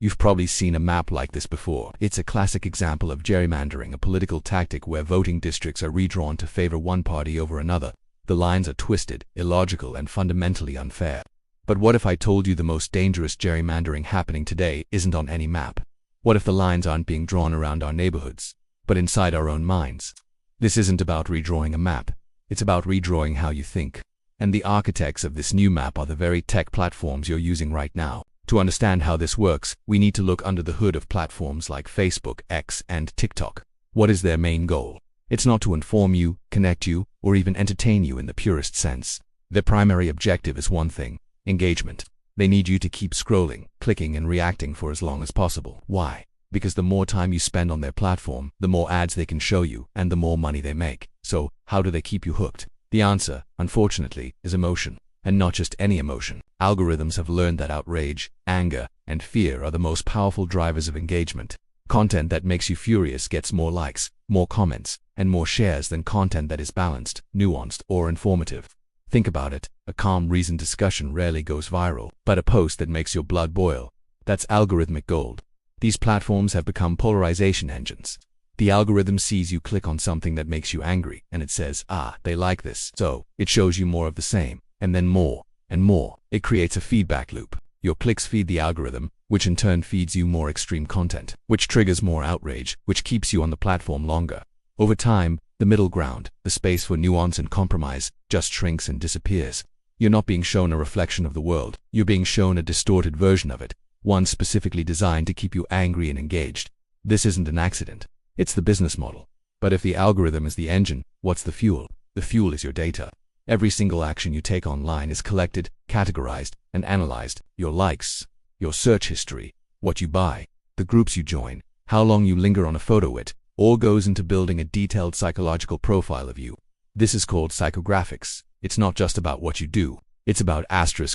You've probably seen a map like this before. It's a classic example of gerrymandering, a political tactic where voting districts are redrawn to favor one party over another. The lines are twisted, illogical, and fundamentally unfair. But what if I told you the most dangerous gerrymandering happening today isn't on any map? What if the lines aren't being drawn around our neighborhoods, but inside our own minds? This isn't about redrawing a map. It's about redrawing how you think. And the architects of this new map are the very tech platforms you're using right now. To understand how this works, we need to look under the hood of platforms like Facebook, X, and TikTok. What is their main goal? It's not to inform you, connect you, or even entertain you in the purest sense. Their primary objective is one thing: engagement. They need you to keep scrolling, clicking, and reacting for as long as possible. Why? Because the more time you spend on their platform, the more ads they can show you, and the more money they make. So, how do they keep you hooked? The answer, unfortunately, is emotion. And not just any emotion. Algorithms have learned that outrage, anger, and fear are the most powerful drivers of engagement. Content that makes you furious gets more likes, more comments, and more shares than content that is balanced, nuanced, or informative. Think about it. A calm, reasoned discussion rarely goes viral, but a post that makes your blood boil, that's algorithmic gold. These platforms have become polarization engines. The algorithm sees you click on something that makes you angry, and it says, they like this. So, it shows you more of the same, and then more, and more. It creates a feedback loop. Your clicks feed the algorithm, which in turn feeds you more extreme content, which triggers more outrage, which keeps you on the platform longer. Over time, the middle ground, the space for nuance and compromise, just shrinks and disappears. You're not being shown a reflection of the world. You're being shown a distorted version of it, one specifically designed to keep you angry and engaged. This isn't an accident. It's the business model. But if the algorithm is the engine, what's the fuel? The fuel is your data. Every single action you take online is collected, categorized, and analyzed. Your likes, your search history, what you buy, the groups you join, how long you linger on a photo, it all goes into building a detailed psychological profile of you. This is called psychographics. It's not just about what you do. It's about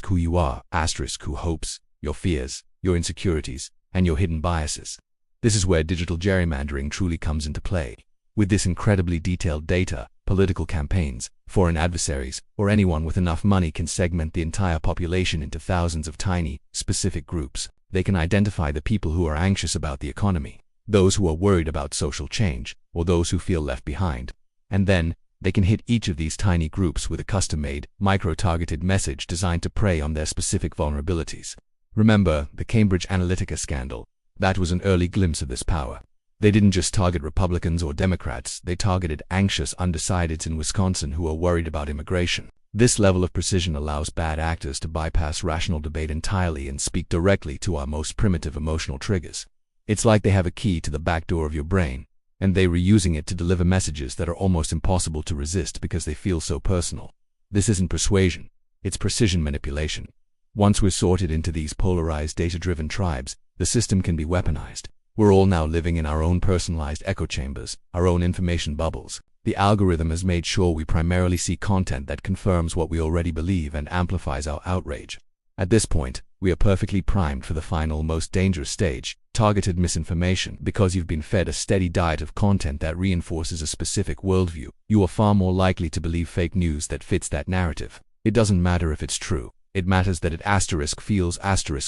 who you are, who hopes, your fears, your insecurities, and your hidden biases. This is where digital gerrymandering truly comes into play. With this incredibly detailed data, political campaigns, foreign adversaries, or anyone with enough money can segment the entire population into thousands of tiny, specific groups. They can identify the people who are anxious about the economy, those who are worried about social change, or those who feel left behind. And then, they can hit each of these tiny groups with a custom-made, micro-targeted message designed to prey on their specific vulnerabilities. Remember the Cambridge Analytica scandal? That was an early glimpse of this power. They didn't just target Republicans or Democrats, they targeted anxious undecideds in Wisconsin who are worried about immigration. This level of precision allows bad actors to bypass rational debate entirely and speak directly to our most primitive emotional triggers. It's like they have a key to the back door of your brain, and they're reusing it to deliver messages that are almost impossible to resist because they feel so personal. This isn't persuasion, it's precision manipulation. Once we're sorted into these polarized, data-driven tribes, the system can be weaponized. We're all now living in our own personalized echo chambers, our own information bubbles. The algorithm has made sure we primarily see content that confirms what we already believe and amplifies our outrage. At this point, we are perfectly primed for the final, most dangerous stage, targeted misinformation. Because you've been fed a steady diet of content that reinforces a specific worldview, you are far more likely to believe fake news that fits that narrative. It doesn't matter if it's true. It matters that it feels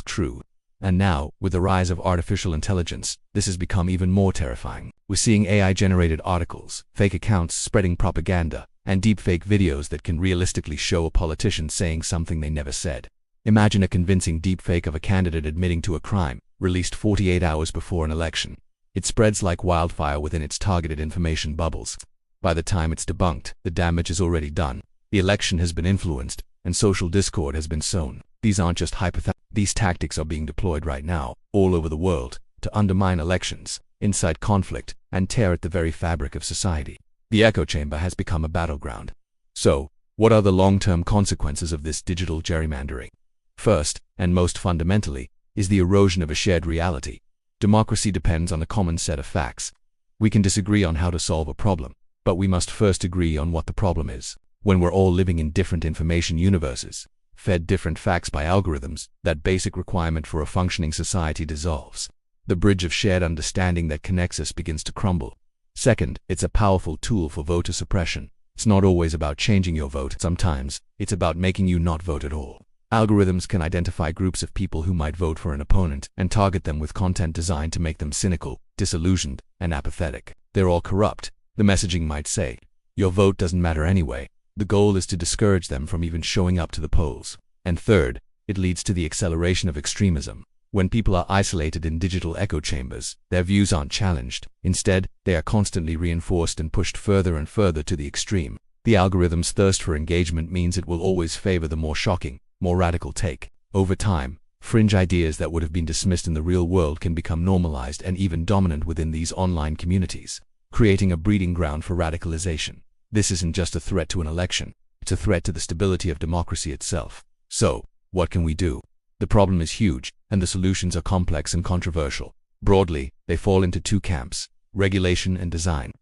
true. And now, with the rise of artificial intelligence, this has become even more terrifying. We're seeing AI-generated articles, fake accounts spreading propaganda, and deepfake videos that can realistically show a politician saying something they never said. Imagine a convincing deepfake of a candidate admitting to a crime, released 48 hours before an election. It spreads like wildfire within its targeted information bubbles. By the time it's debunked, the damage is already done. The election has been influenced, and social discord has been sown. These aren't just hypothetical. These tactics are being deployed right now, all over the world, to undermine elections, incite conflict, and tear at the very fabric of society. The echo chamber has become a battleground. So, what are the long-term consequences of this digital gerrymandering? First, and most fundamentally, is the erosion of a shared reality. Democracy depends on a common set of facts. We can disagree on how to solve a problem, but we must first agree on what the problem is. When we're all living in different information universes, fed different facts by algorithms, that basic requirement for a functioning society dissolves. The bridge of shared understanding that connects us begins to crumble. Second, it's a powerful tool for voter suppression. It's not always about changing your vote. Sometimes, it's about making you not vote at all. Algorithms can identify groups of people who might vote for an opponent and target them with content designed to make them cynical, disillusioned, and apathetic. They're all corrupt. The messaging might say, "Your vote doesn't matter anyway." The goal is to discourage them from even showing up to the polls. And third, it leads to the acceleration of extremism. When people are isolated in digital echo chambers, their views aren't challenged. Instead, they are constantly reinforced and pushed further and further to the extreme. The algorithm's thirst for engagement means it will always favor the more shocking, more radical take. Over time, fringe ideas that would have been dismissed in the real world can become normalized and even dominant within these online communities, creating a breeding ground for radicalization. This isn't just a threat to an election, it's a threat to the stability of democracy itself. So, what can we do? The problem is huge, and the solutions are complex and controversial. Broadly, they fall into two camps: regulation and design.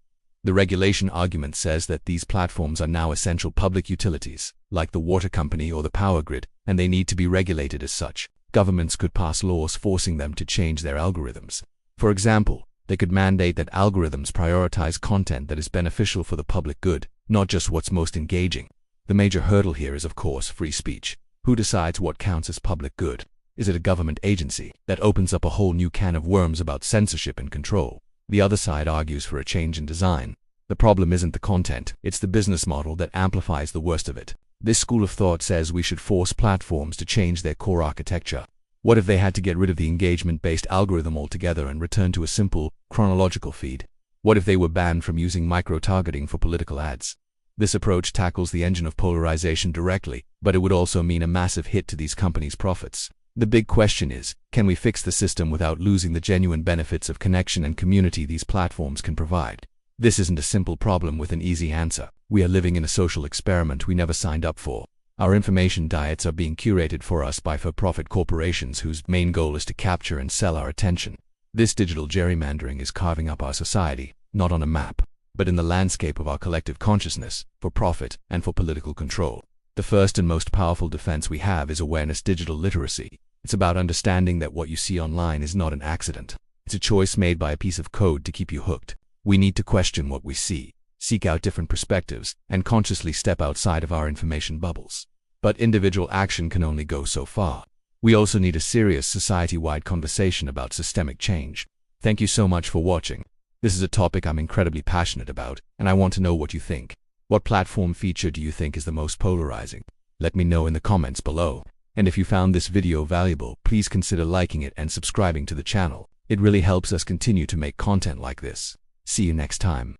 The regulation argument says that these platforms are now essential public utilities, like the water company or the power grid, and they need to be regulated as such. Governments could pass laws forcing them to change their algorithms. For example, they could mandate that algorithms prioritize content that is beneficial for the public good, not just what's most engaging. The major hurdle here is, of course, free speech. Who decides what counts as public good? Is it a government agency? That opens up a whole new can of worms about censorship and control. The other side argues for a change in design. The problem isn't the content, it's the business model that amplifies the worst of it. This school of thought says we should force platforms to change their core architecture. What if they had to get rid of the engagement-based algorithm altogether and return to a simple, chronological feed? What if they were banned from using micro-targeting for political ads? This approach tackles the engine of polarization directly, but it would also mean a massive hit to these companies' profits. The big question is, can we fix the system without losing the genuine benefits of connection and community these platforms can provide? This isn't a simple problem with an easy answer. We are living in a social experiment we never signed up for. Our information diets are being curated for us by for-profit corporations whose main goal is to capture and sell our attention. This digital gerrymandering is carving up our society, not on a map, but in the landscape of our collective consciousness, for profit and for political control. The first and most powerful defense we have is awareness digital literacy. It's about understanding that what you see online is not an accident. It's a choice made by a piece of code to keep you hooked. We need to question what we see, seek out different perspectives, and consciously step outside of our information bubbles. But individual action can only go so far. We also need a serious society-wide conversation about systemic change. Thank you so much for watching. This is a topic I'm incredibly passionate about, and I want to know what you think. What platform feature do you think is the most polarizing? Let me know in the comments below. And if you found this video valuable, please consider liking it and subscribing to the channel. It really helps us continue to make content like this. See you next time.